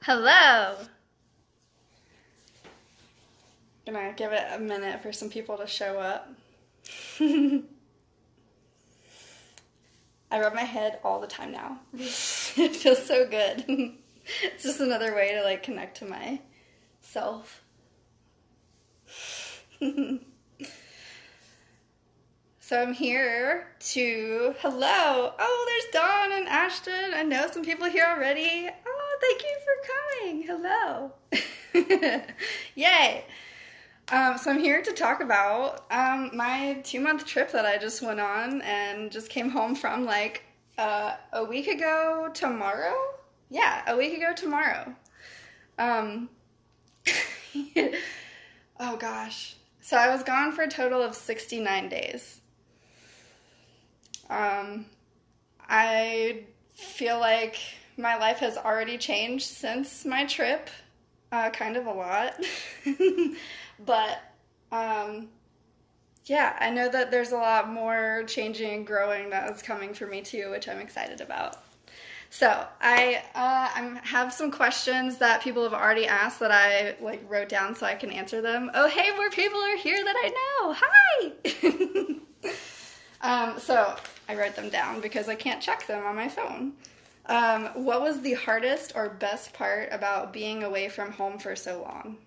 Hello! Gonna give it a minute for some people to show up. I rub my head all the time now. It feels so good. It's just another way to like connect to myself. So I'm here to, hello. Oh, there's Dawn and Ashton. I know some people here already. Oh, thank you for coming. Hello. Yay. So I'm here to talk about my 2-month trip that I just went on and just came home from like a week ago tomorrow. Yeah, a week ago tomorrow. Um, oh gosh. So I was gone for a total of 69 days. I feel like my life has already changed since my trip, kind of a lot. But yeah, I know that there's a lot more changing and growing that is coming for me too, which I'm excited about. So I have some questions that people have already asked that I like wrote down so I can answer them. Oh, hey, more people are here that I know. Hi. So I wrote them down because I can't check them on my phone. What was the hardest or best part about being away from home for so long?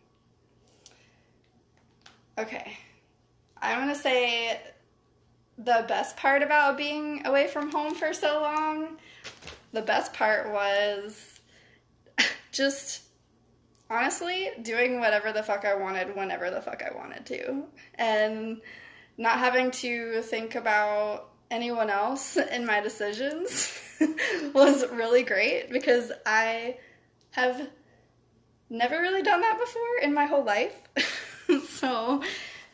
Okay, I'm gonna say the best part about being away from home for so long, the best part was just honestly doing whatever the fuck I wanted whenever the fuck I wanted to. And not having to think about anyone else in my decisions was really great because I have never really done that before in my whole life. So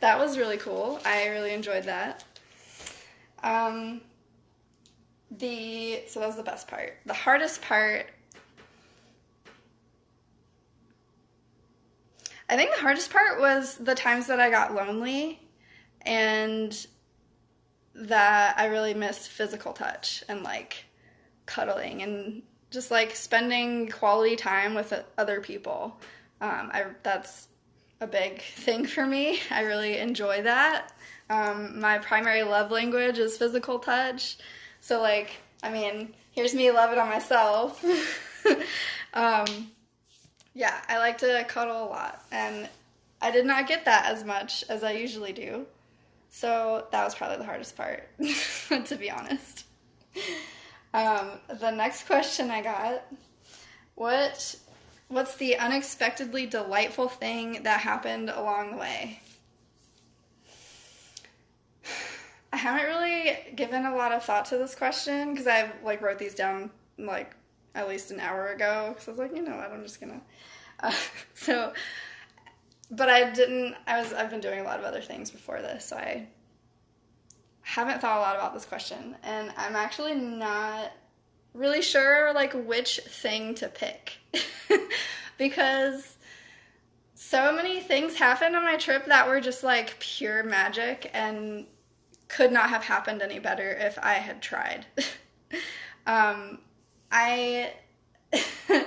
that was really cool. I really enjoyed that. So that was the best part. The hardest part, I think the hardest part was the times that I got lonely and that I really missed physical touch and like cuddling and just like spending quality time with other people. That's a big thing for me. I really enjoy that. My primary love language is physical touch. So like, I mean, here's me loving on myself. Yeah, I like to cuddle a lot, and I did not get that as much as I usually do. So that was probably the hardest part, to be honest. The next question I got, what's the unexpectedly delightful thing that happened along the way? I haven't really given a lot of thought to this question because I like wrote these down like at least an hour ago because I was like, you know what, I'm just gonna. Uh, so, but I didn't. I've been doing a lot of other things before this, so I haven't thought a lot about this question, and I'm actually not really sure like which thing to pick because so many things happened on my trip that were just like pure magic and could not have happened any better if I had tried. I oh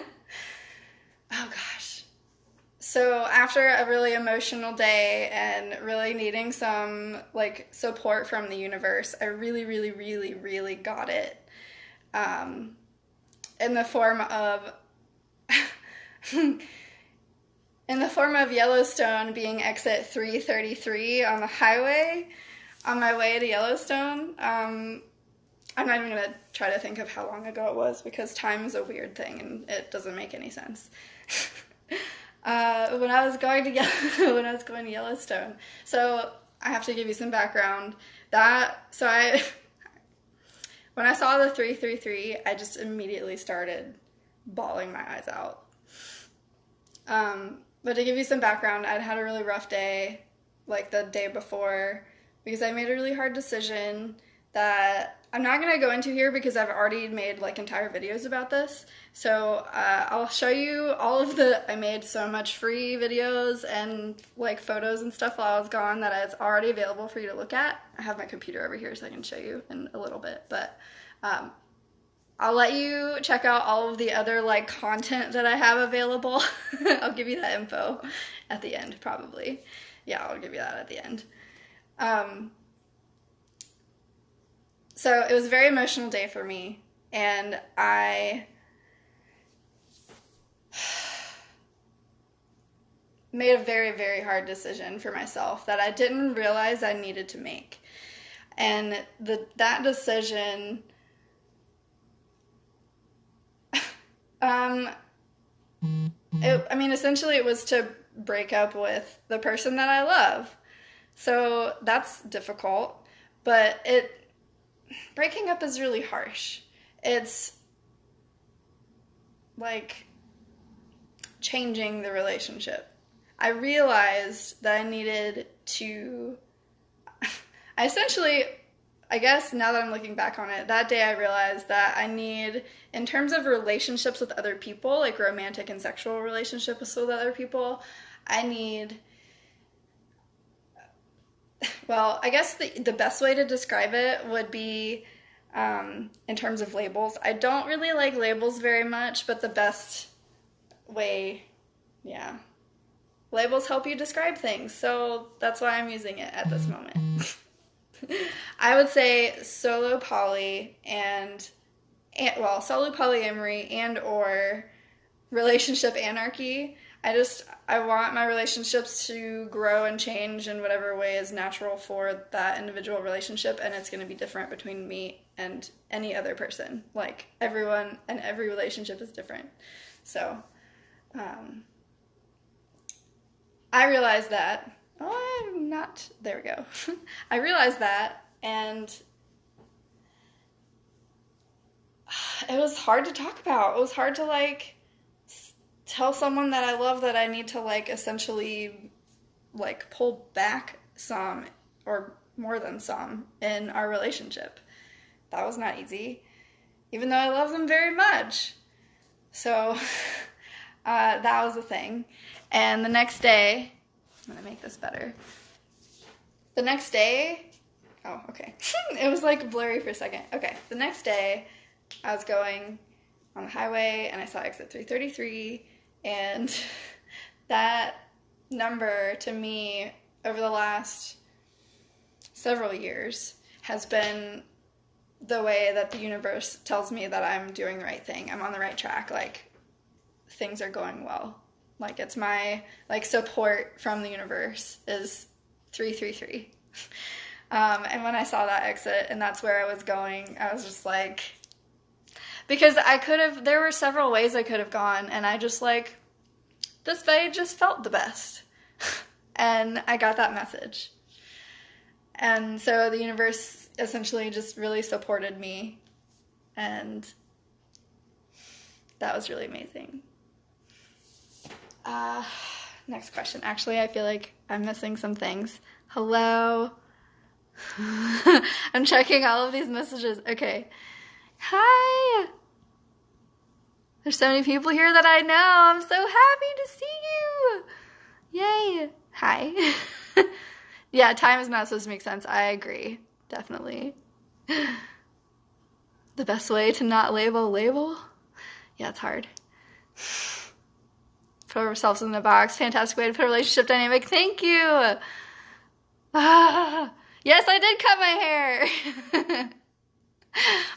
gosh. So after a really emotional day and really needing some like support from the universe, I really, really, really, really got it. In the form of in the form of Yellowstone being exit 333 on the highway on my way to Yellowstone. I'm not even gonna try to think of how long ago it was because time is a weird thing and it doesn't make any sense. When I was going to when I was going to Yellowstone, so I have to give you some background. When I saw the 333, I just immediately started bawling my eyes out. But to give you some background, I'd had a really rough day, like the day before, because I made a really hard decision that I'm not going to go into here because I've already made like entire videos about this. So I'll show you I made so much free videos and like photos and stuff while I was gone that it's already available for you to look at. I have my computer over here so I can show you in a little bit. But I'll let you check out all of the other like content that I have available. I'll give you that info at the end, probably. Yeah, I'll give you that at the end. Um, so it was a very emotional day for me, and I made a very, very hard decision for myself that I didn't realize I needed to make. And that decision, um, essentially it was to break up with the person that I love. So that's difficult, but breaking up is really harsh. It's like changing the relationship. I realized that I needed to, I guess now that I'm looking back on it, that day I realized that I need, in terms of relationships with other people, like romantic and sexual relationships with other people, I need, well, I guess the best way to describe it would be in terms of labels. I don't really like labels very much, but the best way, yeah. Labels help you describe things, so that's why I'm using it at this moment. I would say solo poly well, solo polyamory and or relationship anarchy. I want my relationships to grow and change in whatever way is natural for that individual relationship, and it's going to be different between me and any other person. Like, everyone and every relationship is different. So, I realized that. Oh, I'm not. There we go. I realized that, and it was hard to talk about. It was hard to, like, tell someone that I love that I need to, like, essentially, like, pull back some, or more than some, in our relationship. That was not easy, even though I love them very much. So, that was the thing. And the next day, I'm gonna make this better. The next day, oh, okay. It was like blurry for a second. Okay, the next day, I was going on the highway and I saw exit 333, and that number to me over the last several years has been the way that the universe tells me that I'm doing the right thing. I'm on the right track. Like, things are going well. Like, it's my, like, support from the universe is 333. And when I saw that exit and that's where I was going, I was just like, because there were several ways I could have gone, and I just like, this way just felt the best. And I got that message. And so the universe essentially just really supported me, and that was really amazing. Next question. Actually, I feel like I'm missing some things. Hello? I'm checking all of these messages. Okay. Hi! There's so many people here that I know. I'm so happy to see you! Yay! Hi. Yeah, time is not supposed to make sense. I agree. Definitely. The best way to not label? Yeah, it's hard. Put ourselves in the box. Fantastic way to put a relationship dynamic. Thank you. Yes, I did cut my hair.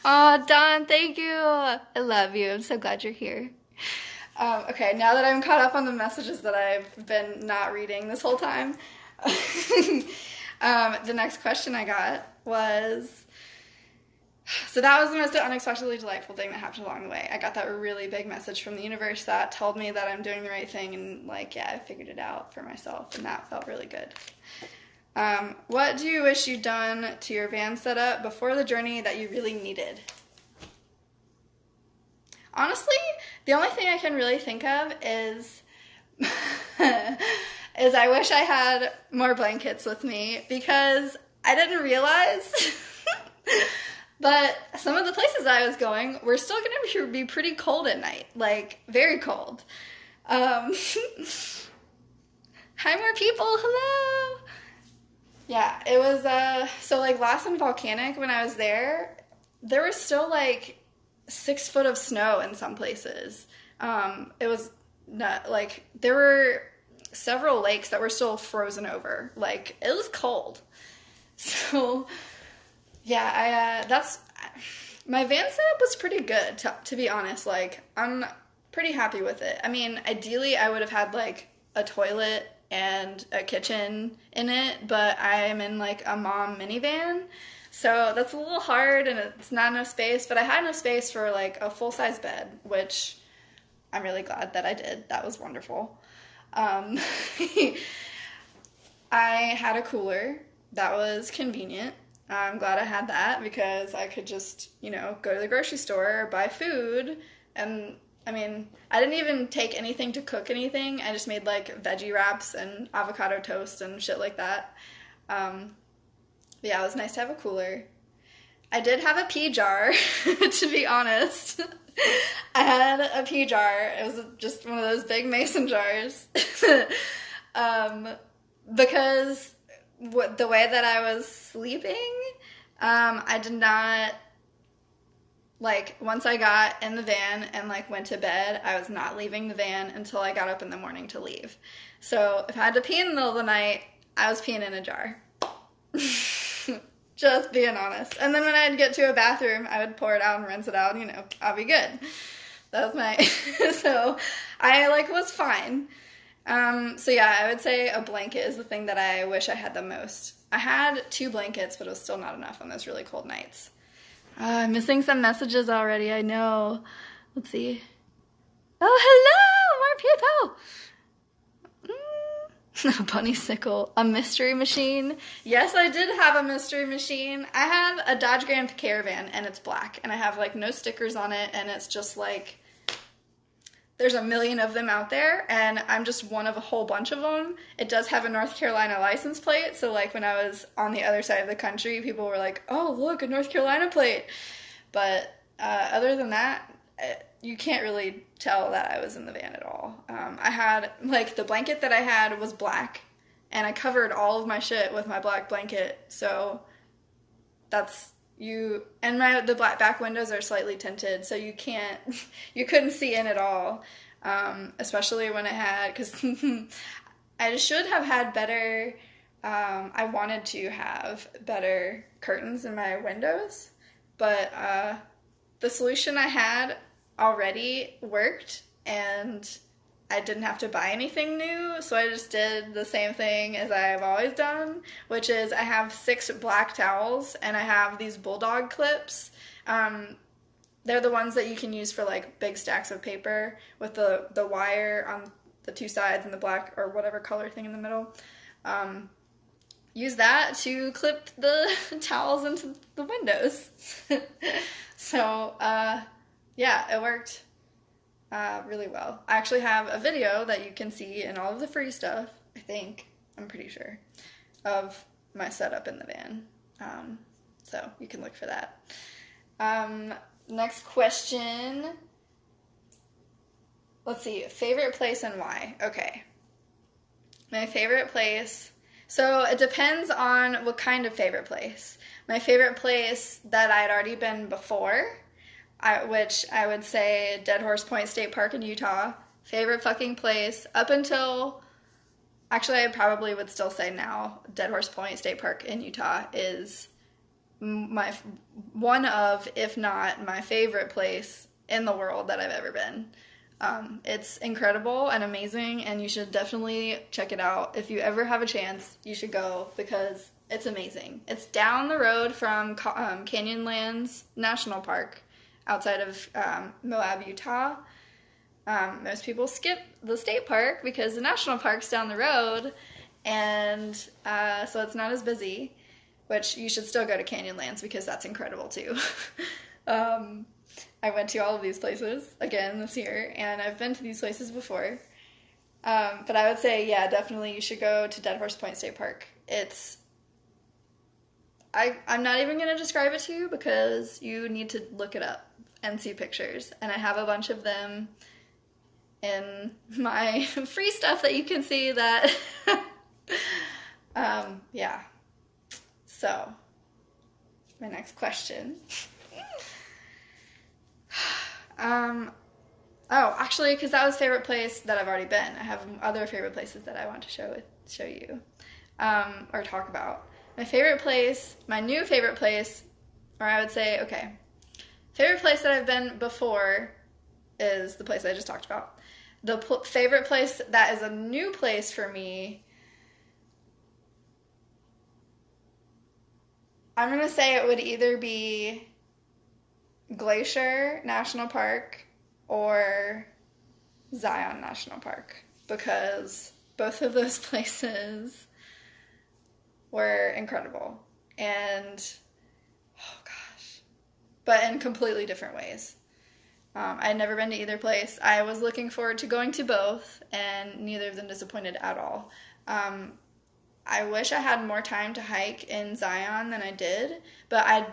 Oh, Dawn, thank you. I love you. I'm so glad you're here. Okay, now that I'm caught up on the messages that I've been not reading this whole time, the next question I got was, so that was the most unexpectedly delightful thing that happened along the way. I got that really big message from the universe that told me that I'm doing the right thing, and like, yeah, I figured it out for myself, and that felt really good. What do you wish you'd done to your van setup before the journey that you really needed? Honestly, the only thing I can really think of is I wish I had more blankets with me, because I didn't realize but some of the places I was going were still going to be pretty cold at night, like very cold. Hi, more people, hello. Yeah, it was, so like Lawson Volcanic, when I was there was still like 6 foot of snow in some places. It was not like there were several lakes that were still frozen over. Like it was cold. So yeah, I that's my van setup was pretty good to be honest. Like I'm pretty happy with it. I mean, ideally I would have had like a toilet and a kitchen in it, but I'm in like a mom minivan. So that's a little hard and it's not enough space, but I had enough space for like a full-size bed, which I'm really glad that I did. That was wonderful. Um, I had a cooler. That was convenient. I'm glad I had that because I could just, go to the grocery store, buy food, and I mean, I didn't even take anything to cook anything. I just made like veggie wraps and avocado toast and shit like that. Um, but yeah, it was nice to have a cooler. I did have a pea jar, to be honest. I had a pea jar. It was just one of those big mason jars. um, because the way that I was sleeping, I did not like once I got in the van and like went to bed, I was not leaving the van until I got up in the morning to leave. So if I had to pee in the middle of the night, I was peeing in a jar. Just being honest. And then when I'd get to a bathroom, I would pour it out and rinse it out, I'll be good. That was my so I like was fine. So yeah, I would say a blanket is the thing that I wish I had the most. I had 2 blankets, but it was still not enough on those really cold nights. I'm missing some messages already, I know. Let's see. Oh, hello, more people. A bunny sickle. A mystery machine. Yes, I did have a mystery machine. I have a Dodge Grand Caravan, and it's black. And I have, like, no stickers on it, and it's just, like, there's a million of them out there, and I'm just one of a whole bunch of them. It does have a North Carolina license plate, so, like, when I was on the other side of the country, people were like, oh, look, a North Carolina plate. But other than that, you can't really tell that I was in the van at all. I had, like, the blanket that I had was black, and I covered all of my shit with my black blanket, so that's you. And the black back windows are slightly tinted, so you couldn't see in at all, especially when it had, because I should have had better, I wanted to have better curtains in my windows, but the solution I had already worked, and I didn't have to buy anything new, so I just did the same thing as I've always done, which is I have 6 black towels, and I have these bulldog clips. They're the ones that you can use for like big stacks of paper with the wire on the 2 sides and the black or whatever color thing in the middle. Use that to clip the towels into the windows. So, yeah, it worked really well. I actually have a video that you can see in all of the free stuff, I think, I'm pretty sure, of my setup in the van. So you can look for that. Next question. Let's see, favorite place and why? Okay. My favorite place. So it depends on what kind of favorite place. My favorite place that I had already been before, which I would say Dead Horse Point State Park in Utah. Favorite fucking place up until, actually I probably would still say now, Dead Horse Point State Park in Utah is my one of, if not my favorite place in the world that I've ever been. It's incredible and amazing, and you should definitely check it out. If you ever have a chance, you should go because it's amazing. It's down the road from Canyonlands National Park outside of Moab, Utah. Most people skip the state park because the national park's down the road, and so it's not as busy, which you should still go to Canyonlands because that's incredible too. I went to all of these places again this year, and I've been to these places before. But I would say, yeah, definitely you should go to Dead Horse Point State Park. I'm not even going to describe it to you because you need to look it up and see pictures. And I have a bunch of them in my free stuff that you can see that, yeah. So, my next question. Um, oh, actually, because that was favorite place that I've already been. I have other favorite places that I want to show you, or talk about. My favorite place, my new favorite place, or I would say, okay, favorite place that I've been before is the place I just talked about. The favorite place that is a new place for me, I'm gonna say it would either be Glacier National Park or Zion National Park, because both of those places were incredible. And oh gosh, but in completely different ways. I'd never been to either place. I was looking forward to going to both, and neither of them disappointed at all. I wish I had more time to hike in Zion than I did, but I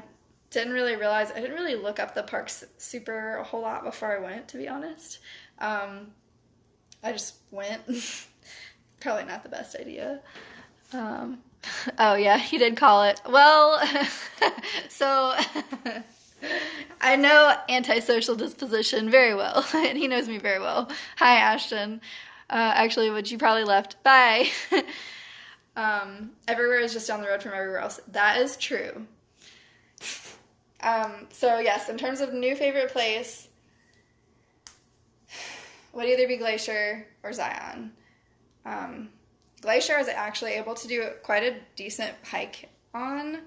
didn't really realize, I didn't really look up the parks super a whole lot before I went, to be honest. I just went. Probably not the best idea. Oh yeah, he did call it. Well, so I know antisocial disposition very well, and he knows me very well. Hi, Ashton. Actually, which you probably left. Bye. Everywhere is just down the road from everywhere else. That is true. So yes, in terms of new favorite place, would either be Glacier or Zion. Glacier, I was actually able to do quite a decent hike on.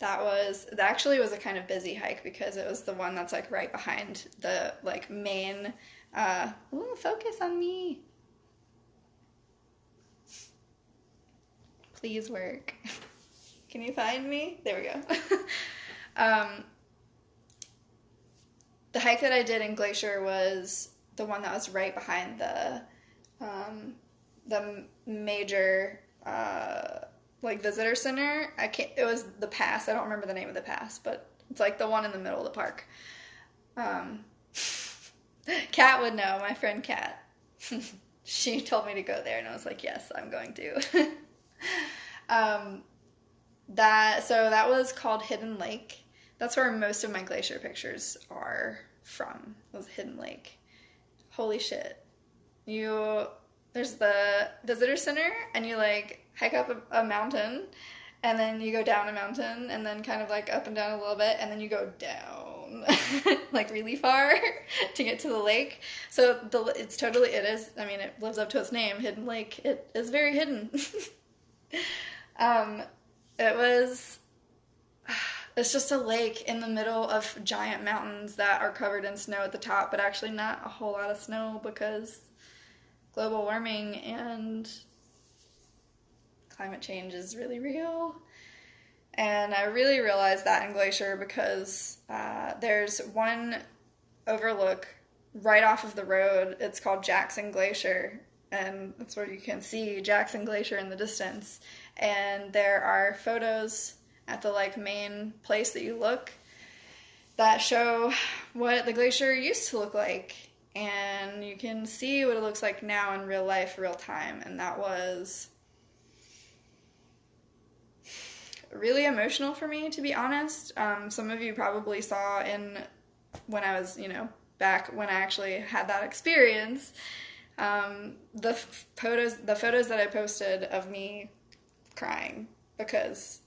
That actually was a kind of busy hike because it was the one that's like right behind the like main. Ooh, focus on me. Please work. Can you find me? There we go. The hike that I did in Glacier was the one that was right behind the major like visitor center. It was the pass. I don't remember the name of the pass, but it's like the one in the middle of the park. Kat would know, my friend Kat. She told me to go there, and I was like, yes, I'm going to. That was called Hidden Lake. That's where most of my glacier pictures are from. Was Hidden Lake. Holy shit. There's the visitor center, and you like hike up a mountain, and then you go down a mountain, and then kind of like up and down a little bit, and then you go down like really far to get to the lake. So it is, I mean, it lives up to its name, Hidden Lake. It is very hidden. It's just a lake in the middle of giant mountains that are covered in snow at the top, but actually not a whole lot of snow because global warming and climate change is really real. And I really realized that in Glacier because there's one overlook right off of the road. It's called Jackson Glacier, and that's where you can see Jackson Glacier in the distance. And there are photos at the like main place that you look that show what the glacier used to look like, and you can see what it looks like now in real life, real time. And that was really emotional for me, to be honest. Some of you probably saw when I was, back when I actually had that experience, the photos that I posted of me crying, because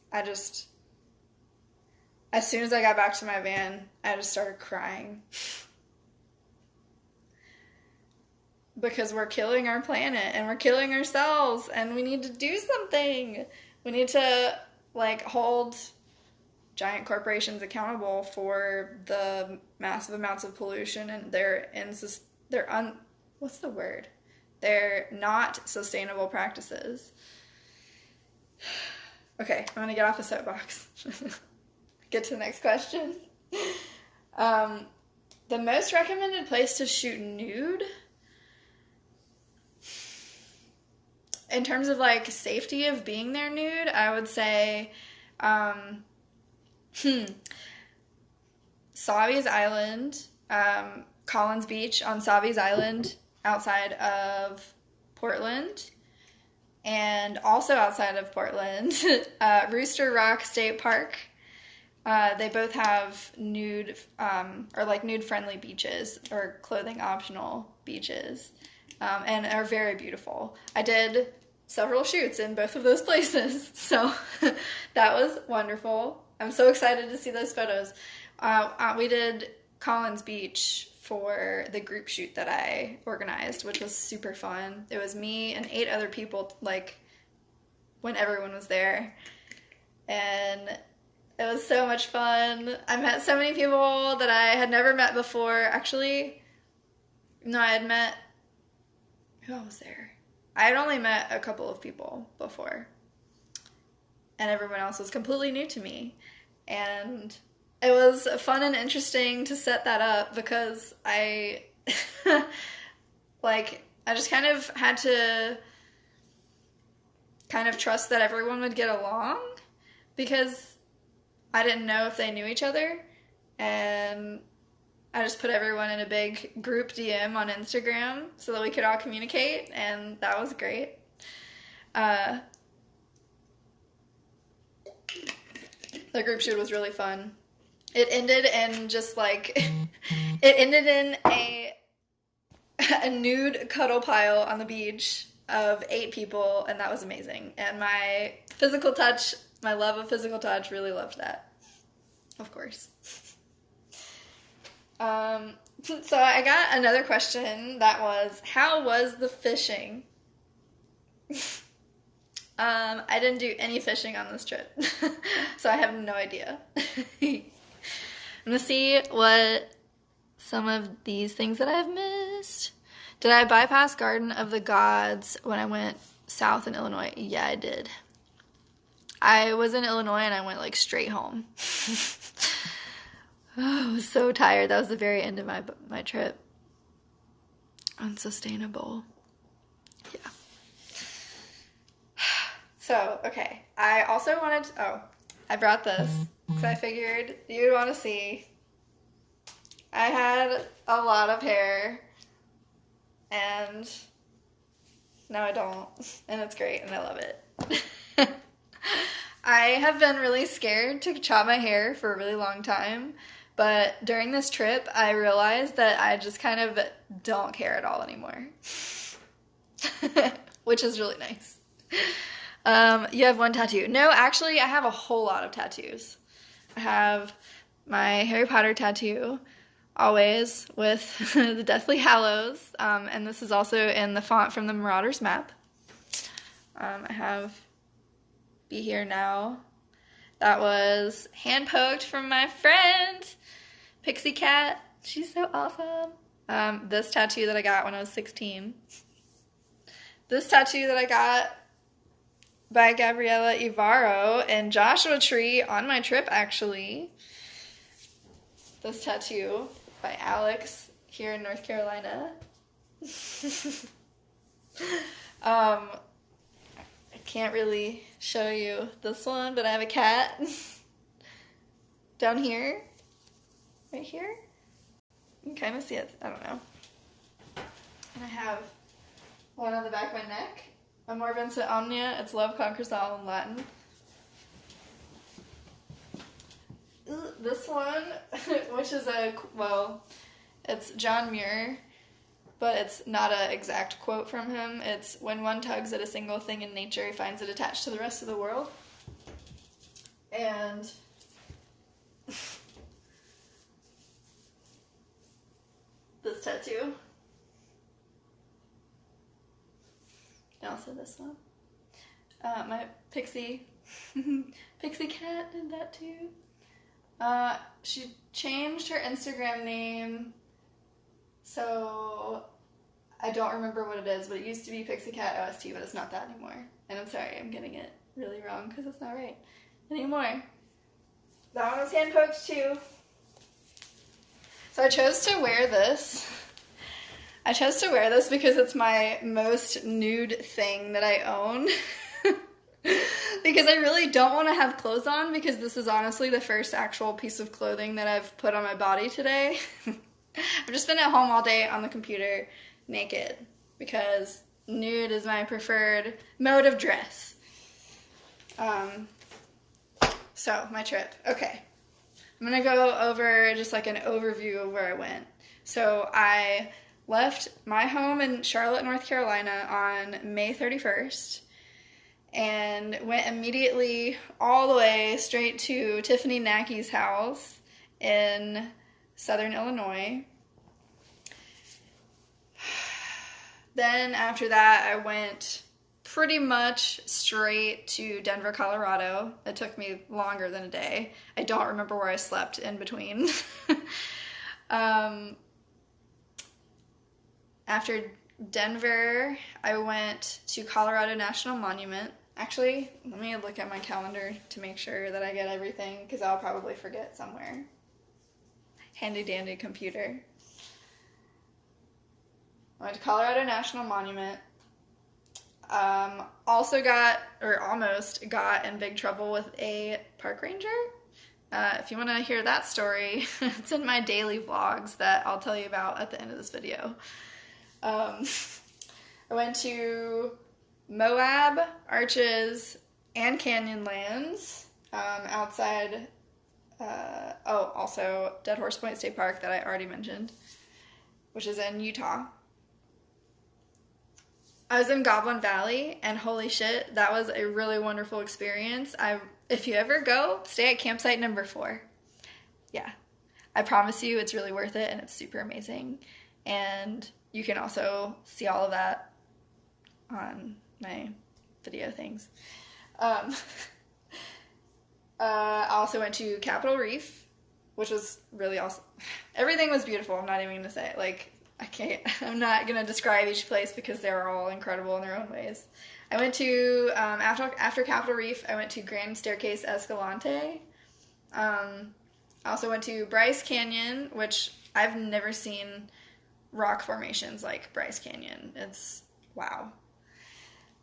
as soon as I got back to my van, I just started crying. Because we're killing our planet and we're killing ourselves, and we need to do something. We need to hold giant corporations accountable for the massive amounts of pollution and their not sustainable practices. Okay, I'm gonna get off the soapbox. Get to the next question. The most recommended place to shoot nude, in terms of safety of being there nude, I would say Savi's Island, Collins Beach on Savi's Island outside of Portland, and also outside of Portland, Rooster Rock State Park, They both have nude, or like nude friendly beaches or clothing optional beaches, and are very beautiful. I did several shoots in both of those places, so that was wonderful. I'm so excited to see those photos. We did Collins Beach for the group shoot that I organized, which was super fun. It was me and 8 other people, like, when everyone was there. And it was so much fun. I met so many people that I had never met before. Actually, no, I had met... Who else was there? I had only met a couple of people before. And everyone else was completely new to me. And it was fun and interesting to set that up because I... like, I just kind of had to kind of trust that everyone would get along because I didn't know if they knew each other, and I just put everyone in a big group DM on Instagram so that we could all communicate, and that was great. The group shoot was really fun. It ended in just like, it ended in a nude cuddle pile on the beach of 8 people, and that was amazing. And my physical touch, my love of physical touch, really loved that. Of course. So I got another question that was, how was the fishing? I didn't do any fishing on this trip, so I have no idea. I'm gonna see what some of these things that I've missed. Did I bypass Garden of the Gods when I went south in Illinois? Yeah, I did. I was in Illinois and I went like straight home. Oh, I was so tired. That was the very end of my trip. Unsustainable. Yeah. So, okay. I also wanted to, I brought this because I figured you'd want to see. I had a lot of hair, and now I don't, and it's great, and I love it. I have been really scared to chop my hair for a really long time, but during this trip, I realized that I just kind of don't care at all anymore, which is really nice. You have 1 tattoo. No, actually, I have a whole lot of tattoos. I have my Harry Potter tattoo, always, with the Deathly Hallows, and this is also in the font from the Marauders map. I have Be Here Now. That was hand-poked from my friend, Pixie Cat. She's so awesome. This tattoo that I got when I was 16. This tattoo that I got by Gabriella Ivaro and Joshua Tree on my trip, actually. This tattoo by Alex here in North Carolina. I can't really show you this one, but I have a cat down here, right here. You can kind of see it, I don't know. And I have one on the back of my neck. Amor Vincit Omnia, it's Love Conquers All in Latin. This one, which is it's John Muir, but it's not an exact quote from him. It's, when one tugs at a single thing in nature, he finds it attached to the rest of the world. And this tattoo. And also this one. My Pixie Cat did that too. She changed her Instagram name, so I don't remember what it is, but it used to be Pixie Cat OST, but it's not that anymore. And I'm sorry, I'm getting it really wrong because it's not right anymore. That one was hand poked too. So I chose to wear this. I chose to wear this because it's my most nude thing that I own. Because I really don't want to have clothes on, because this is honestly the first actual piece of clothing that I've put on my body today. I've just been at home all day on the computer naked because nude is my preferred mode of dress. So, my trip. Okay. I'm going to go over just like an overview of where I went. So I left my home in Charlotte, North Carolina on May 31st and went immediately all the way straight to Tiffany Nackie's house in Southern Illinois. Then after that, I went pretty much straight to Denver, Colorado. It took me longer than a day. I don't remember where I slept in between. After Denver, I went to Colorado National Monument. Actually, let me look at my calendar to make sure that I get everything, because I'll probably forget somewhere. Handy dandy computer. I went to Colorado National Monument. Also almost got in big trouble with a park ranger. If you want to hear that story, it's in my daily vlogs that I'll tell you about at the end of this video. I went to Moab, Arches, and Canyonlands outside, also Dead Horse Point State Park that I already mentioned, which is in Utah. I was in Goblin Valley, and holy shit, that was a really wonderful experience. If you ever go, stay at campsite number 4. Yeah, I promise you it's really worth it, and it's super amazing. And you can also see all of that on my video things. I also went to Capitol Reef, which was really awesome. Everything was beautiful. I'm not even going to say it. Like, I'm not going to describe each place because they're all incredible in their own ways. I went to, after Capitol Reef, I went to Grand Staircase Escalante. I also went to Bryce Canyon, which I've never seen rock formations like Bryce Canyon. It's wow.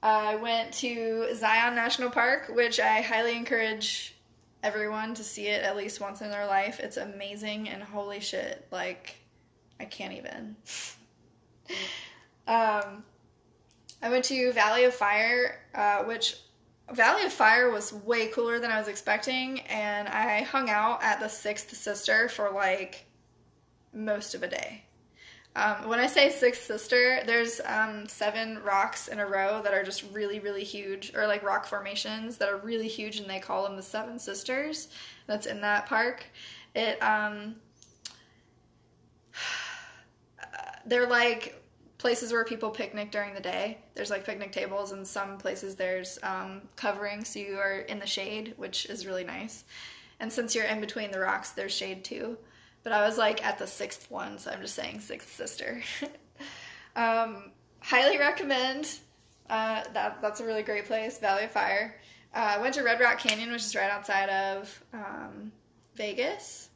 I went to Zion National Park, which I highly encourage everyone to see it at least once in their life. It's amazing, and holy shit, like, I can't even. I went to Valley of Fire, which Valley of Fire was way cooler than I was expecting, and I hung out at the Sixth Sister for like most of a day. When I say Sixth Sister, there's 7 rocks in a row that are just really, really huge, or like rock formations that are really huge, and they call them the Seven Sisters. That's in that park. They're like places where people picnic during the day. There's like picnic tables, and some places there's covering, so you are in the shade, which is really nice. And since you're in between the rocks, there's shade too. But I was like at the 6th one, so I'm just saying Sixth Sister. Highly recommend. That's a really great place, Valley of Fire. I went to Red Rock Canyon, which is right outside of Vegas.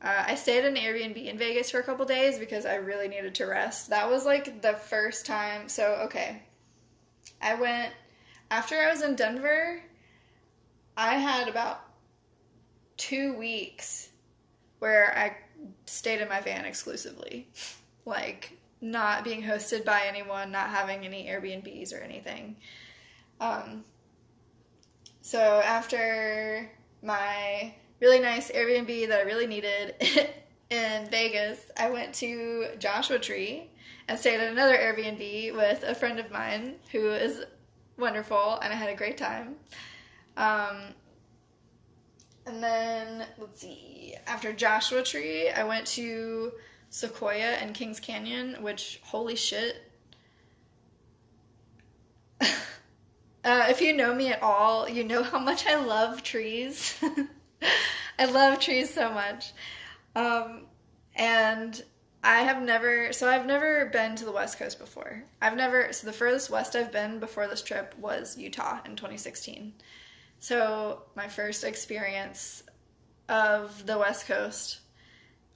I stayed in an Airbnb in Vegas for a couple days because I really needed to rest. That was like the first time. So, okay. After I was in Denver, I had about 2 weeks where I stayed in my van exclusively. Like, not being hosted by anyone, not having any Airbnbs or anything. So after my really nice Airbnb that I really needed in Vegas, I went to Joshua Tree and stayed at another Airbnb with a friend of mine who is wonderful, and I had a great time. And then, let's see, after Joshua Tree, I went to Sequoia and Kings Canyon, which, holy shit. If you know me at all, you know how much I love trees. I love trees so much. And I've never been to the West Coast before. So the furthest west I've been before this trip was Utah in 2016. So my first experience of the West Coast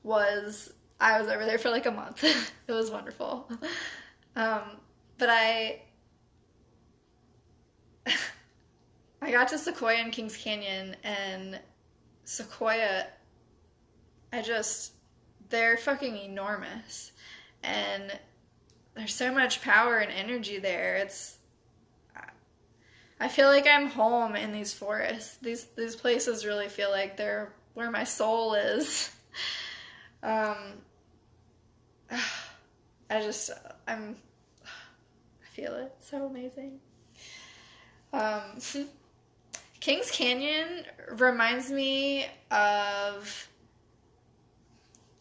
was, I was over there for like a month. It was wonderful. But I got to Sequoia and Kings Canyon, and Sequoia, they're fucking enormous. And there's so much power and energy there. I feel like I'm home in these forests. These places really feel like they're where my soul is. Um, I just, I'm, I feel it. It's so amazing. Um, Kings Canyon reminds me of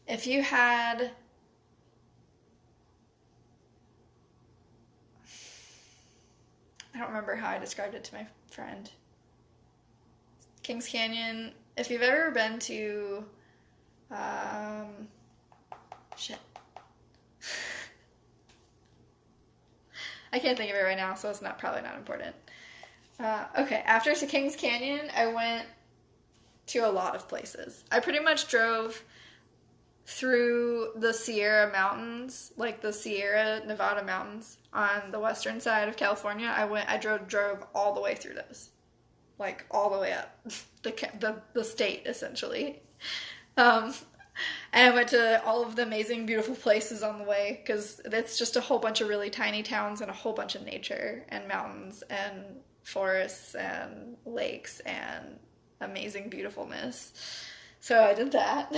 if you had, I don't remember how I described it to my friend. Kings Canyon, if you've ever been to, shit. I can't think of it right now, so it's probably not important. Okay, after Kings Canyon, I went to a lot of places. I pretty much drove through the Sierra Mountains, like the Sierra Nevada mountains on the western side of California. I drove all the way through those, like all the way up the state essentially. And I went to all of the amazing, beautiful places on the way because it's just a whole bunch of really tiny towns and a whole bunch of nature and mountains and forests and lakes and amazing beautifulness. So I did that.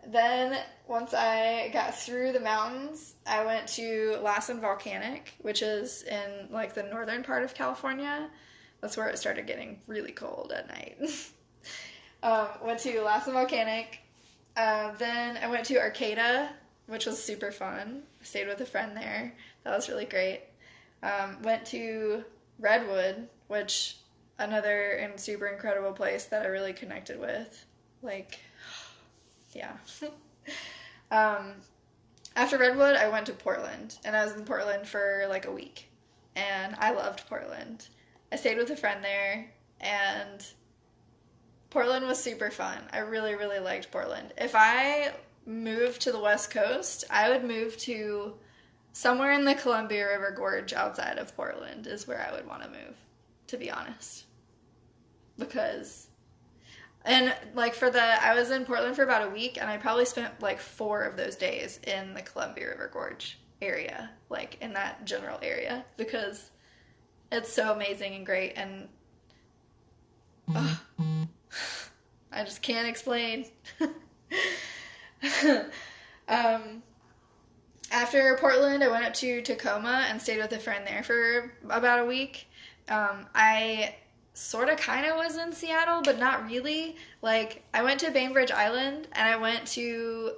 Then once I got through the mountains, I went to Lassen Volcanic, which is in like the northern part of California. That's where it started getting really cold at night. Went to Lassen Volcanic. Then I went to Arcata, which was super fun. I stayed with a friend there. That was really great. Went to Redwood, which another and super incredible place that I really connected with. Like, yeah. After Redwood, I went to Portland, and I was in Portland for like a week, and I loved Portland. I stayed with a friend there, and Portland was super fun. I really, really liked Portland. If I moved to the West Coast, I would move to somewhere in the Columbia River Gorge outside of Portland is where I would want to move, to be honest. Because, and like I was in Portland for about a week, and I probably spent like 4 of those days in the Columbia River Gorge area, like in that general area, because it's so amazing and great, and I just can't explain. After Portland, I went up to Tacoma and stayed with a friend there for about a week. I sort of kind of was in Seattle, but not really. Like, I went to Bainbridge Island, and I went to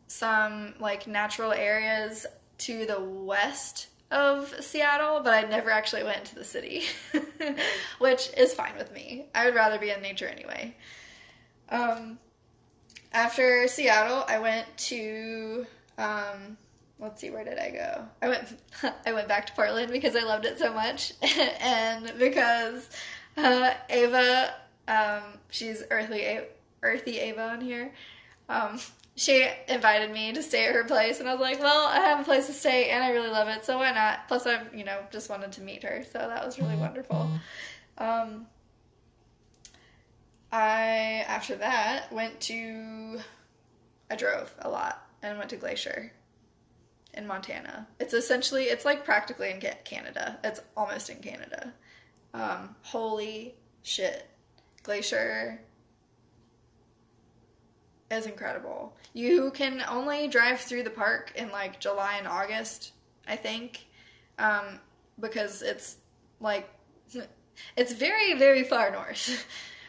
some, like, natural areas to the west of Seattle, but I never actually went to the city, which is fine with me. I would rather be in nature anyway. After Seattle, I went to, let's see, where did I go? I went back to Portland because I loved it so much, and because Ava, she's Earthy Ava on here. She invited me to stay at her place, and I was like, well, I have a place to stay, and I really love it, so why not? Plus, I, just wanted to meet her, so that was really wonderful. After that, I drove a lot, and went to Glacier in Montana. It's like practically in Canada. It's almost in Canada. Holy shit. Glacier is incredible. You can only drive through the park in like July and August, I think, because it's like, it's very, very far north.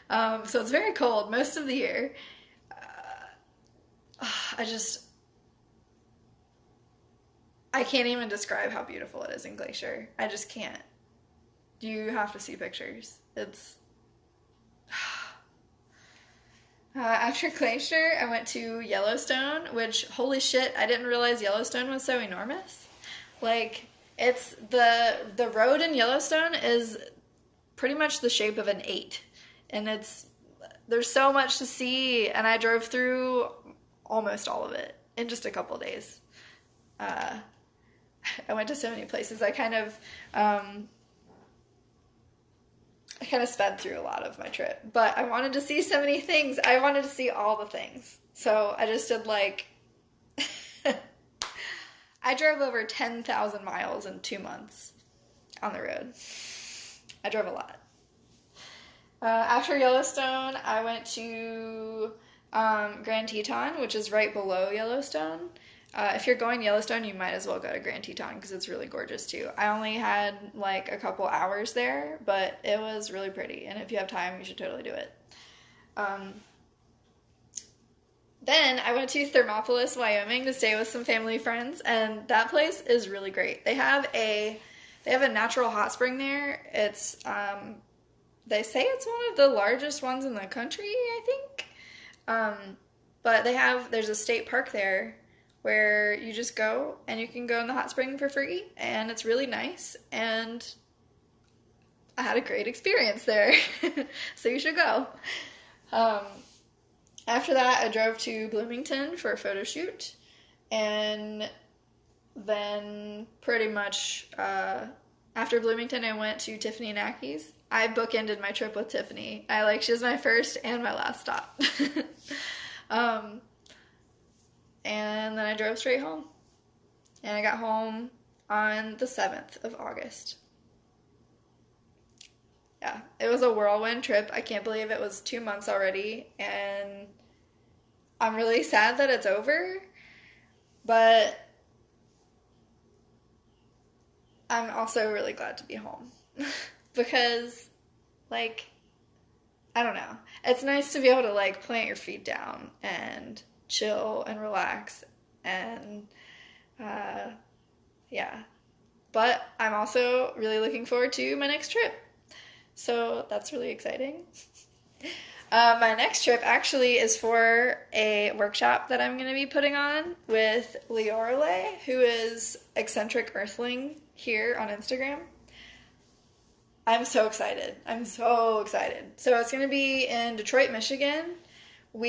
So it's very cold most of the year. I can't even describe how beautiful it is in Glacier. I just can't. You have to see pictures. It's... after Glacier, I went to Yellowstone, which, holy shit, I didn't realize Yellowstone was so enormous. Like, it's the road in Yellowstone is pretty much the shape of an 8. And there's so much to see, and I drove through almost all of it in just a couple days. I went to so many places. I kind of sped through a lot of my trip, but I wanted to see so many things. I wanted to see all the things. So I just did like, I drove over 10,000 miles in 2 months on the road. I drove a lot. After Yellowstone, I went to Grand Teton, which is right below Yellowstone. If you're going Yellowstone, you might as well go to Grand Teton because it's really gorgeous too. I only had like a couple hours there, but it was really pretty. And if you have time, you should totally do it. Um, then I went to Thermopolis, Wyoming to stay with some family friends, and that place is really great. They have a natural hot spring there. They say it's one of the largest ones in the country, I think. But there's a state park there where you just go and you can go in the hot spring for free, and it's really nice. And I had a great experience there, so you should go. Um, After that, I drove to Bloomington for a photo shoot, and then pretty much after Bloomington, I went to Tiffany and Ackey's. I bookended my trip with Tiffany. She was my first and my last stop. um, and then I drove straight home. And I got home on the 7th of August. Yeah, it was a whirlwind trip. I can't believe it was 2 months already. And I'm really sad that it's over. But I'm also really glad to be home. Because, I don't know. It's nice to be able to, plant your feet down and chill and relax. And, yeah. But I'm also really looking forward to my next trip. So that's really exciting. My next trip actually is for a workshop that I'm going to be putting on with Leorle, who is Eccentric Earthling here on Instagram. I'm so excited. I'm so excited. So it's going to be in Detroit, Michigan. So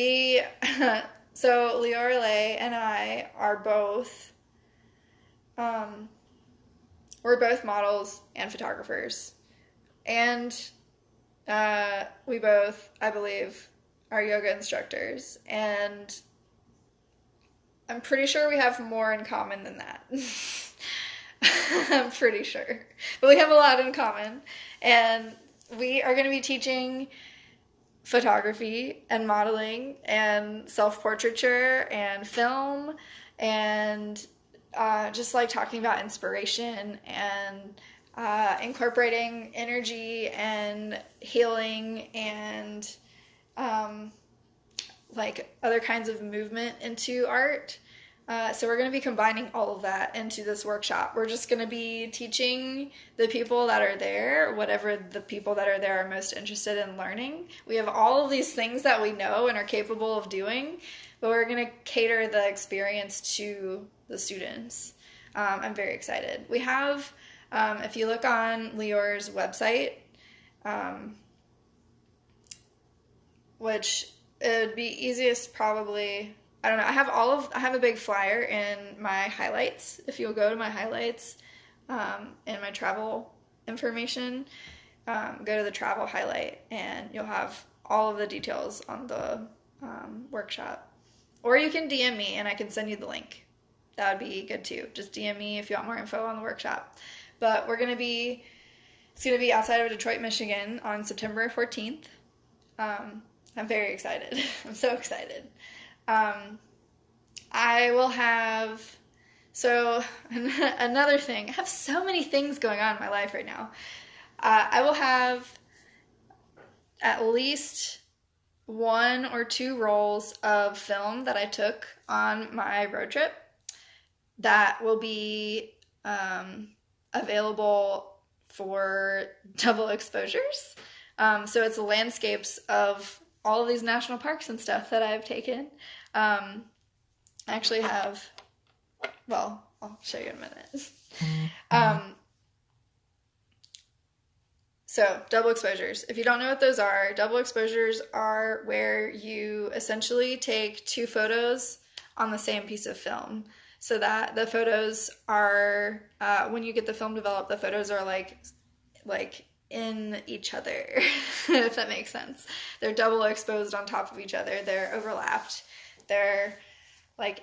Leorle and I are both, we're both models and photographers. And we both, I believe, are yoga instructors. And I'm pretty sure we have more in common than that. I'm pretty sure. But we have a lot in common. And we are going to be teaching photography and modeling and self-portraiture and film and just talking about inspiration and incorporating energy and healing and other kinds of movement into art. So we're going to be combining all of that into this workshop. We're just going to be teaching the people that are there, whatever the people that are there are most interested in learning. We have all of these things that we know and are capable of doing, but we're going to cater the experience to the students. I'm very excited. We have, if you look on Leor's website, which it would be easiest probably... I don't know. I have a big flyer in my highlights. If you'll go to my highlights, in my travel information, go to the travel highlight and you'll have all of the details on the workshop. Or you can DM me and I can send you the link. That would be good too. Just DM me if you want more info on the workshop. But it's going to be outside of Detroit, Michigan on September 14th. I'm very excited. I'm so excited. I will have, another thing, I have so many things going on in my life right now. I will have at least 1 or 2 rolls of film that I took on my road trip that will be available for double exposures. So it's landscapes of all of these national parks and stuff that I've taken. I actually have, I'll show you in a minute. So double exposures. If you don't know what those are, double exposures are where you essentially take 2 photos on the same piece of film. So that the photos are, when you get the film developed, the photos are like in each other, if that makes sense. They're double exposed on top of each other. They're overlapped. They're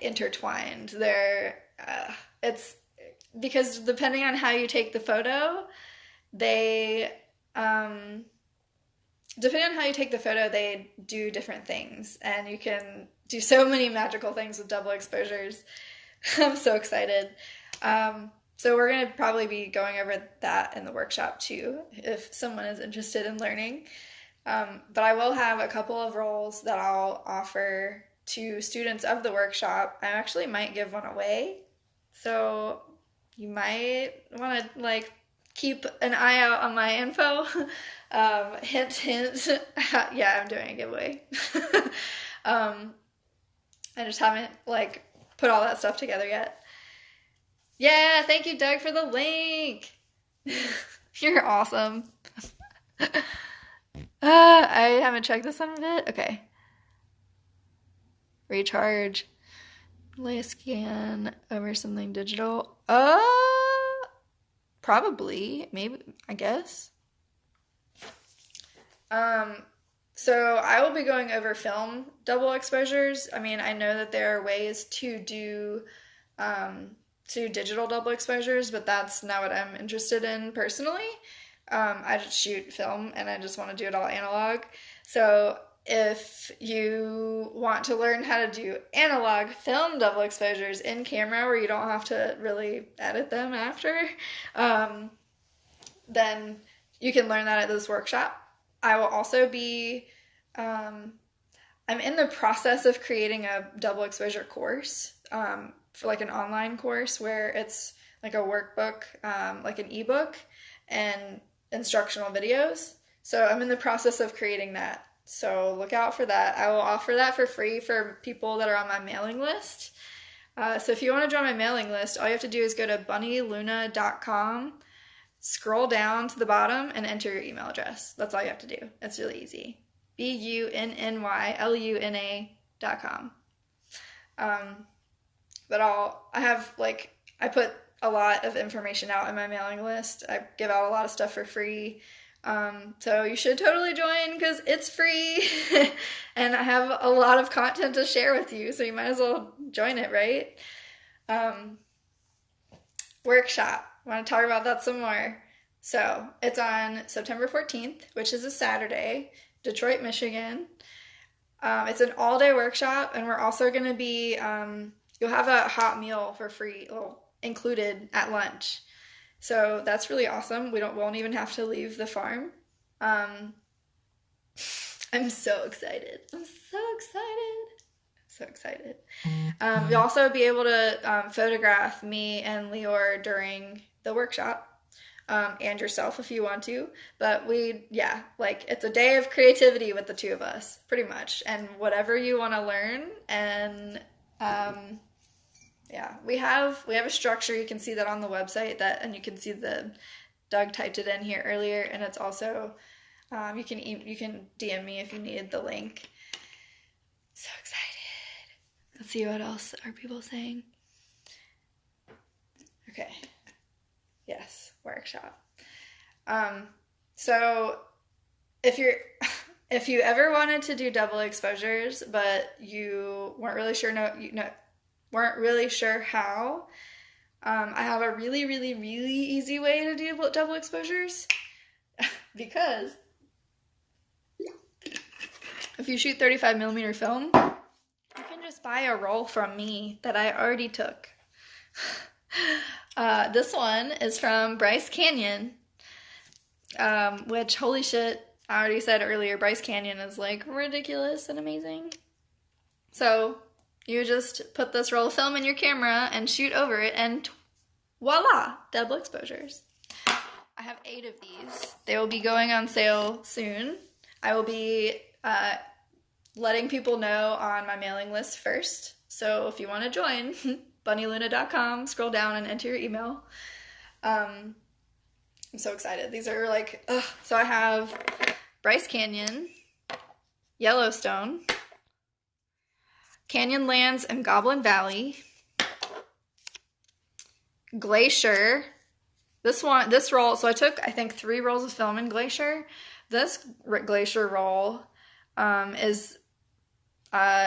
intertwined. It's because depending on how you take the photo, they depending on how you take the photo, they do different things, and you can do so many magical things with double exposures. I'm so excited. So we're going to probably be going over that in the workshop too, if someone is interested in learning. But I will have a couple of roles that I'll offer to students of the workshop. I actually might give one away. So you might want to like keep an eye out on my info. Hint, hint. Yeah, I'm doing a giveaway. um, I just haven't like put all that stuff together yet. Yeah, thank you, Doug, for the link. You're awesome. I haven't checked this one a bit. Okay. Recharge. Lay a scan over something digital. Probably. Maybe. I guess. So I will be going over film double exposures. I mean, I know that there are ways to do digital double exposures, but that's not what I'm interested in personally. I just shoot film and I just want to do it all analog. So if you want to learn how to do analog film double exposures in camera where you don't have to really edit them after, then you can learn that at this workshop. I will also be, I'm in the process of creating a double exposure course for like an online course where it's like a workbook, like an ebook and instructional videos. So I'm in the process of creating that. So look out for that. I will offer that for free for people that are on my mailing list. So if you want to join my mailing list, all you have to do is go to bunnyluna.com, scroll down to the bottom, and enter your email address. That's all you have to do. It's really easy. BUNNYLUNA.com. But I put a lot of information out in my mailing list. I give out a lot of stuff for free. So you should totally join because it's free and I have a lot of content to share with you. So you might as well join it, right? Workshop. I want to talk about that some more. So it's on September 14th, which is a Saturday, Detroit, Michigan. It's an all-day workshop, and we're also going to be, you'll have a hot meal for free, included at lunch. So that's really awesome. We won't even have to leave the farm. I'm so excited. I'm so excited. So excited. You'll also be able to photograph me and Lior during the workshop. And yourself if you want to, but it's a day of creativity with the two of us, pretty much, and whatever you want to learn. And we have a structure. You can see that on the website, and you can see Doug typed it in here earlier, and it's also you can DM me if you need the link. So excited. Let's see, what else are people saying? Okay. Yes, workshop. So if you ever wanted to do double exposures, but you weren't really sure how, I have a really, really, really easy way to do double exposures because if you shoot 35mm film, you can just buy a roll from me that I already took. This one is from Bryce Canyon, which, holy shit, I already said earlier, Bryce Canyon is like ridiculous and amazing. So you just put this roll of film in your camera and shoot over it, and voila, double exposures. I have 8 of these. They will be going on sale soon. I will be letting people know on my mailing list first. So if you want to join, bunnyluna.com, scroll down and enter your email. I'm so excited. These are so I have Bryce Canyon, Yellowstone, Canyonlands and Goblin Valley, Glacier. This roll, so I took, I think, 3 rolls of film in Glacier. This Glacier roll is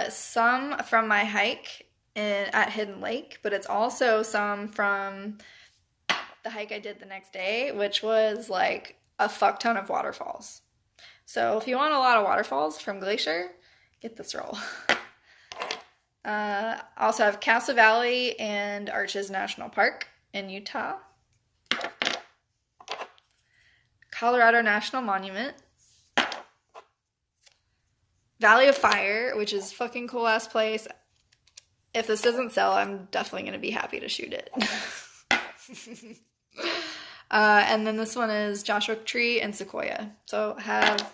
some from my hike at Hidden Lake, but it's also some from the hike I did the next day, which was like a fuck ton of waterfalls. So if you want a lot of waterfalls from Glacier, get this roll. Also have Castle Valley and Arches National Park in Utah. Colorado National Monument. Valley of Fire, which is fucking cool ass place. If this doesn't sell, I'm definitely going to be happy to shoot it. And then this one is Joshua Tree and Sequoia. So have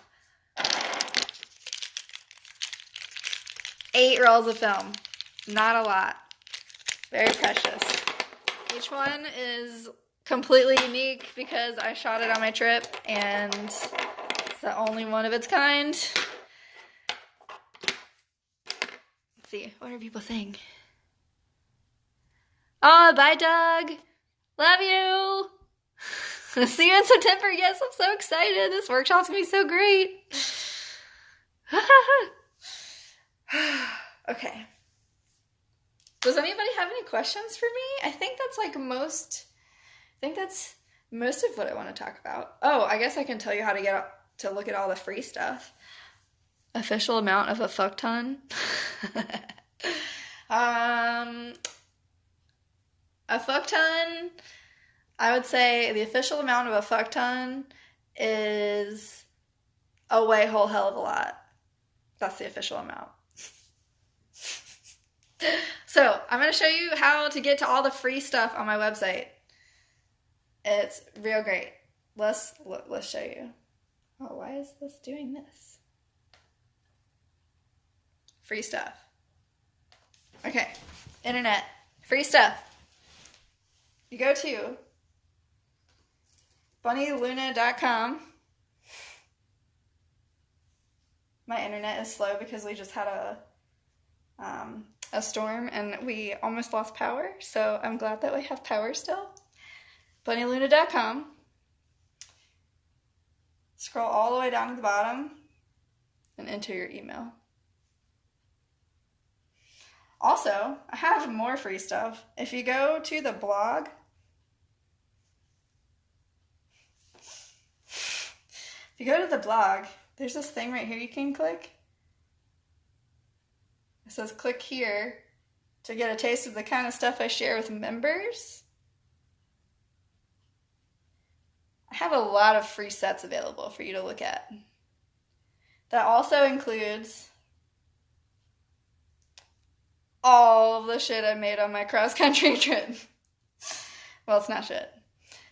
8 rolls of film. Not a lot. Very precious. Each one is completely unique because I shot it on my trip and it's the only one of its kind. Let's see, what are people saying? Oh, bye, Doug. Love you. See you in September. Yes, I'm so excited. This workshop's gonna be so great. Okay. Does anybody have any questions for me? I think that's most of what I want to talk about. Oh, I guess I can tell you how to get to look at all the free stuff. Official amount of a fuck ton. A fuck ton, I would say the official amount of a fuck ton is a way whole hell of a lot. That's the official amount. So I'm going to show you how to get to all the free stuff on my website. It's real great. Let's show you. Oh, why is this doing this? Free stuff. Okay, internet, free stuff. You go to bunnyluna.com. My internet is slow because we just had a storm and we almost lost power, so I'm glad that we have power still. bunnyluna.com. Scroll all the way down to the bottom and enter your email. Also, I have more free stuff. If you go to the blog, there's this thing right here you can click. It says click here to get a taste of the kind of stuff I share with members. I have a lot of free sets available for you to look at. That also includes all of the shit I made on my cross-country trip. Well, it's not shit.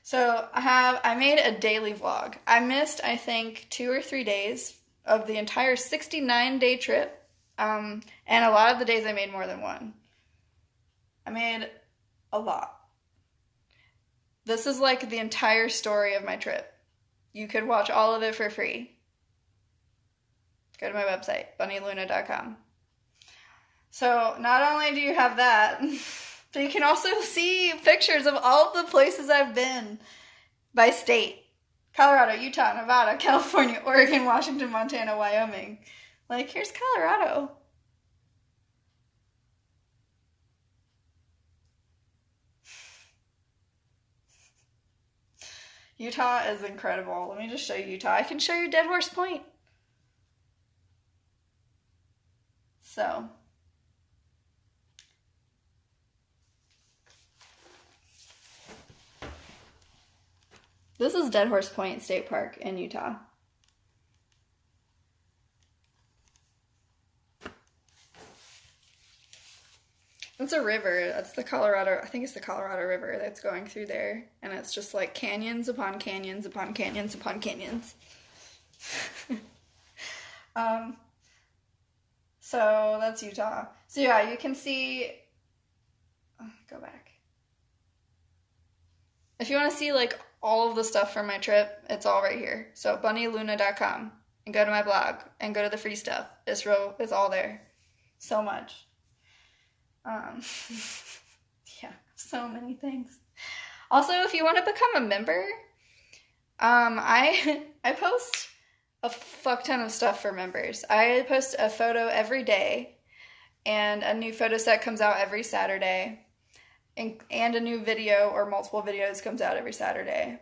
So I made a daily vlog. I missed, I think, 2 or 3 days of the entire 69-day trip. And a lot of the days I made more than one. I made a lot. This is like the entire story of my trip. You could watch all of it for free. Go to my website, bunnyluna.com. So not only do you have that, but you can also see pictures of all of the places I've been by state. Colorado, Utah, Nevada, California, Oregon, Washington, Montana, Wyoming. Like, here's Colorado. Utah is incredible. Let me just show you Utah. I can show you Dead Horse Point. So, this is Dead Horse Point State Park in Utah. It's a river. That's the Colorado, I think it's the Colorado River that's going through there. And it's just like canyons upon canyons upon canyons upon canyons. So that's Utah. So yeah, you can see, go back. If you want to see like all of the stuff from my trip, it's all right here. So bunnyluna.com and go to my blog and go to the free stuff. It's all there. So much. Yeah, so many things. Also, if you want to become a member, I post a fuck ton of stuff for members. I post a photo every day, and a new photo set comes out every Saturday, and a new video or multiple videos comes out every Saturday.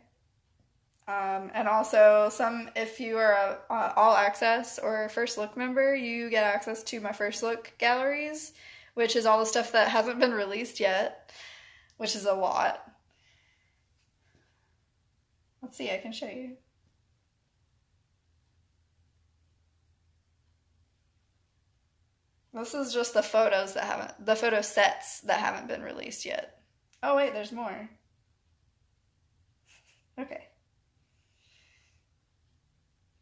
And also if you are a all access or a first look member, you get access to my first look galleries, which is all the stuff that hasn't been released yet, which is a lot. Let's see, I can show you. This is just the photo sets that haven't been released yet. Oh wait, there's more. Okay.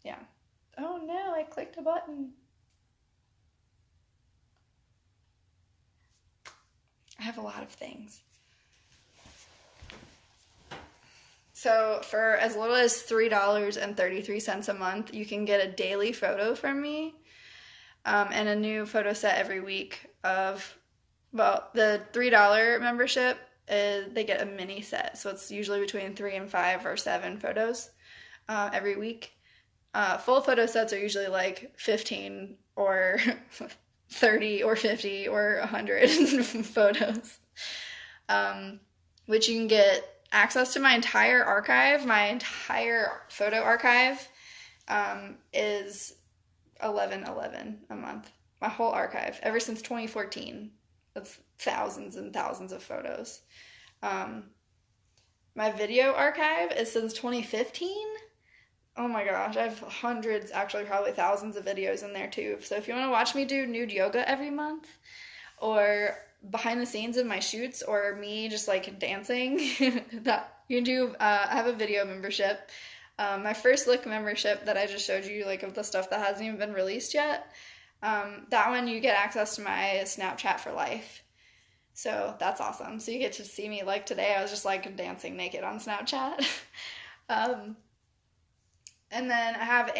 Yeah. Oh no, I clicked a button. I have a lot of things. So for as little as $3.33 a month, you can get a daily photo from me, and a new photo set every week well, the $3 membership is they get a mini set. So it's usually between 3 and 5 or 7 photos every week. Full photo sets are usually like 15 or 30 or 50 or 100 photos, which you can get access to my entire archive. My entire photo archive is $11.11 a month. My whole archive, ever since 2014. That's thousands and thousands of photos. My video archive is since 2015. Oh my gosh, I have hundreds, actually probably thousands of videos in there too. So if you want to watch me do nude yoga every month, or behind the scenes of my shoots, or me just like dancing, that you can do. I have a video membership. My first look membership that I just showed you, like of the stuff that hasn't even been released yet. That one you get access to my Snapchat for life. So that's awesome. So you get to see me like today. I was just like dancing naked on Snapchat. And then I have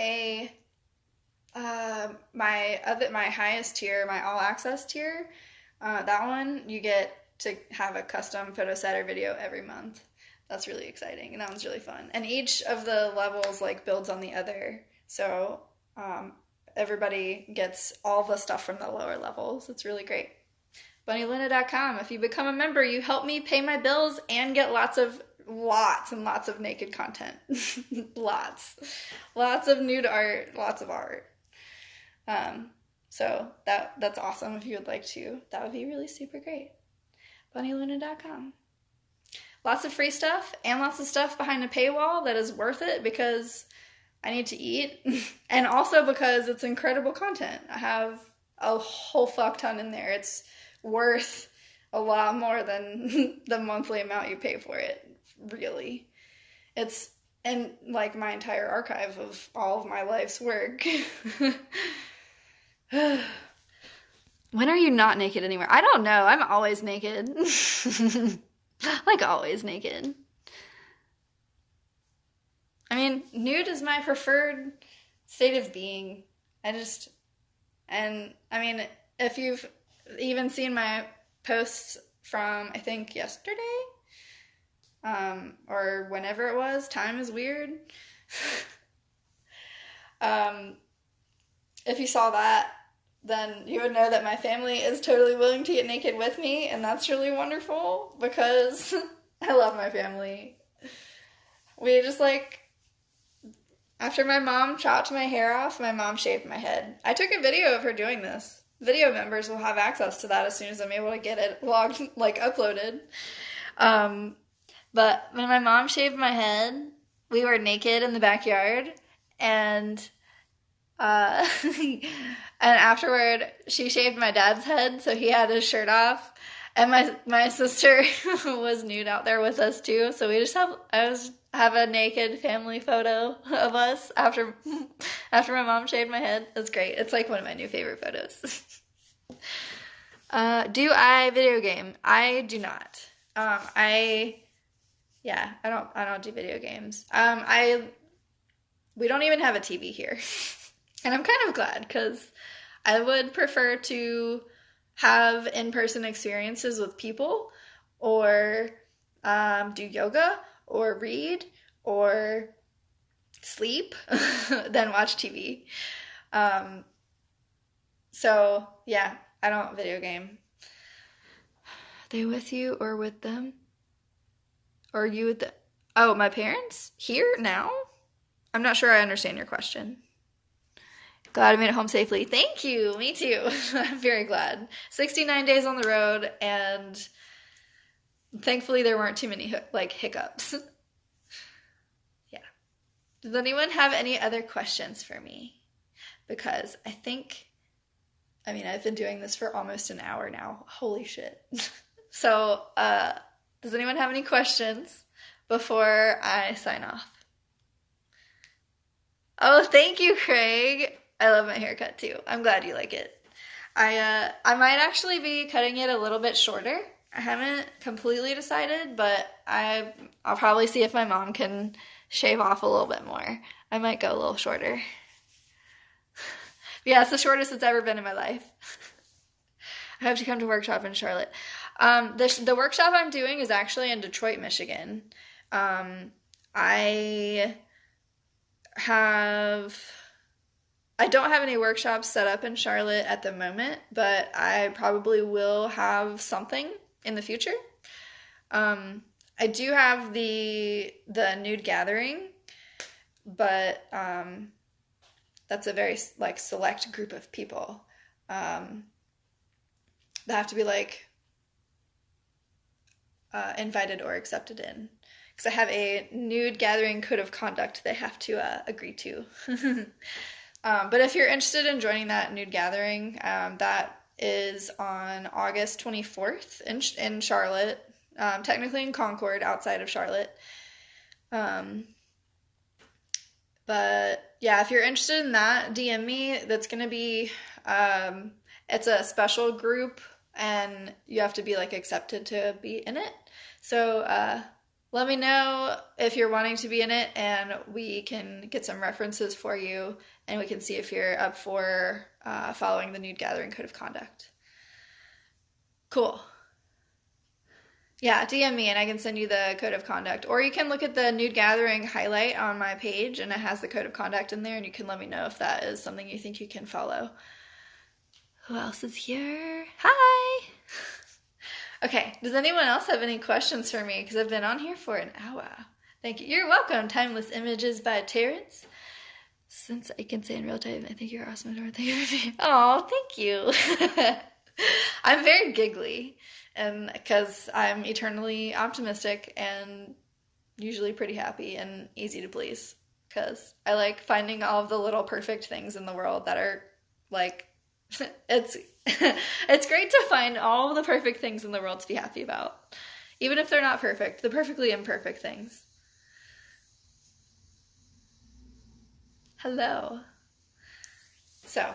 my highest tier, my all access tier. That one you get to have a custom photo set or video every month. That's really exciting, and that one's really fun. And each of the levels like builds on the other, so everybody gets all the stuff from the lower levels. It's really great. BunnyLuna.com. If you become a member, you help me pay my bills and get lots and lots of naked content. Lots of nude art, lots of art. So that's awesome. If you would like to, that would be really super great. BunnyLuna.com. Lots of free stuff and lots of stuff behind a paywall that is worth it because I need to eat, and also because it's incredible content. I have a whole fuck ton in there. It's worth a lot more than the monthly amount you pay for it, really. It's in like my entire archive of all of my life's work. When are you not naked anywhere? I don't know. I'm always naked. Like always naked. I mean, nude is my preferred state of being. And I mean, if you've even seen my posts from, I think, yesterday, or whenever it was, time is weird. If you saw that, then you would know that my family is totally willing to get naked with me, and that's really wonderful because I love my family. We just like, after my mom chopped my hair off, my mom shaved my head. I took a video of her doing this. Video members will have access to that as soon as I'm able to get it logged, like uploaded. But when my mom shaved my head, we were naked in the backyard, and and afterward, she shaved my dad's head, so he had his shirt off. And my sister was nude out there with us too. So we just have a naked family photo of us after my mom shaved my head. It's great. It's like one of my new favorite photos. Do I video game? I do not. I don't do video games. We don't even have a TV here. And I'm kind of glad because I would prefer to have in-person experiences with people, or do yoga, or read, or sleep than watch TV. So yeah, I don't video game. Are they with you or with them? Or are you with them? Oh, my parents? Here now? I'm not sure I understand your question. Glad I made it home safely. Thank you. Me too. I'm very glad. 69 days on the road, and thankfully there weren't too many like hiccups. Yeah. Does anyone have any other questions for me? Because I mean, I've been doing this for almost an hour now. Holy shit. So, does anyone have any questions before I sign off? Oh, thank you, Craig. I love my haircut too. I'm glad you like it. I might actually be cutting it a little bit shorter. I haven't completely decided, but I'll probably see if my mom can shave off a little bit more. I might go a little shorter. Yeah, it's the shortest it's ever been in my life. I hope to come to workshop in Charlotte. The workshop I'm doing is actually in Detroit, Michigan. I have I don't have any workshops set up in Charlotte at the moment, but I probably will have something in the future. I do have the nude gathering, but that's a very like select group of people that have to be like invited or accepted in. Because I have a nude gathering code of conduct they have to agree to. But if you're interested in joining that nude gathering, that is on August 24th in Charlotte, technically in Concord, outside of Charlotte. But yeah, if you're interested in that, DM me. That's going to be, it's a special group and you have to be like accepted to be in it. So let me know if you're wanting to be in it and we can get some references for you and we can see if you're up for following the Nude Gathering Code of Conduct. Cool. Yeah, DM me and I can send you the code of conduct. Or you can look at the Nude Gathering highlight on my page and it has the code of conduct in there and you can let me know if that is something you think you can follow. Who else is here? Hi! Okay, does anyone else have any questions for me? Because I've been on here for an hour. Thank you. You're welcome. Timeless Images by Terrence. Since I can say in real time, I think you're awesome. Thank you. Oh, thank you. I'm very giggly, and because I'm eternally optimistic and usually pretty happy and easy to please. Because I like finding all of the little perfect things in the world that are like, it's it's great to find all the perfect things in the world to be happy about, even if they're not perfect. The perfectly imperfect things. Hello. So,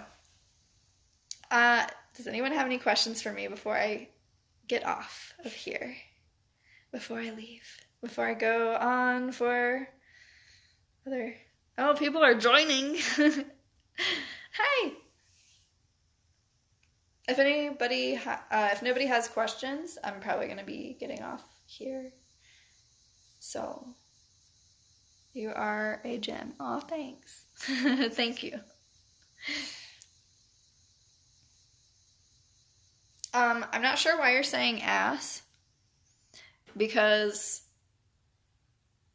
does anyone have any questions for me before I get off of here? Before I leave? Before I go on for other... Oh, people are joining. Hi. If nobody has questions, I'm probably going to be getting off here. So, you are a gem. Oh, thanks. Thank you. I'm not sure why you're saying ass, because,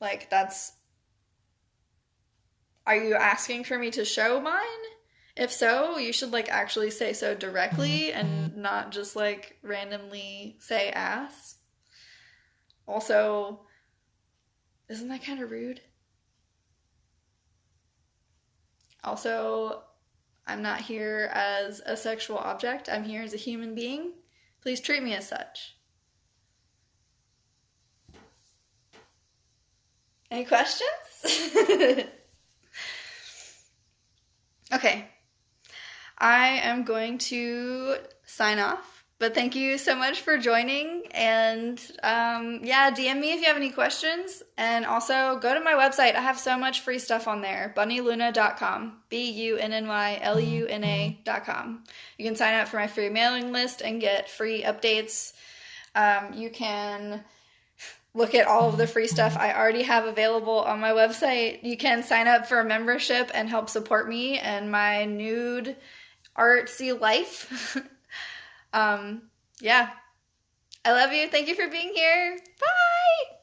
like, are you asking for me to show mine? If so, you should, like, actually say so directly and not just, like, randomly say ass. Also, isn't that kind of rude? Also, I'm not here as a sexual object. I'm here as a human being. Please treat me as such. Any questions? Okay. I am going to sign off, but thank you so much for joining. And yeah, DM me if you have any questions. And also go to my website. I have so much free stuff on there. bunnyluna.com. BUNNYLUNA.com. You can sign up for my free mailing list and get free updates. You can look at all of the free stuff I already have available on my website. You can sign up for a membership and help support me and my nude artsy life. Yeah. I love you. Thank you for being here. Bye.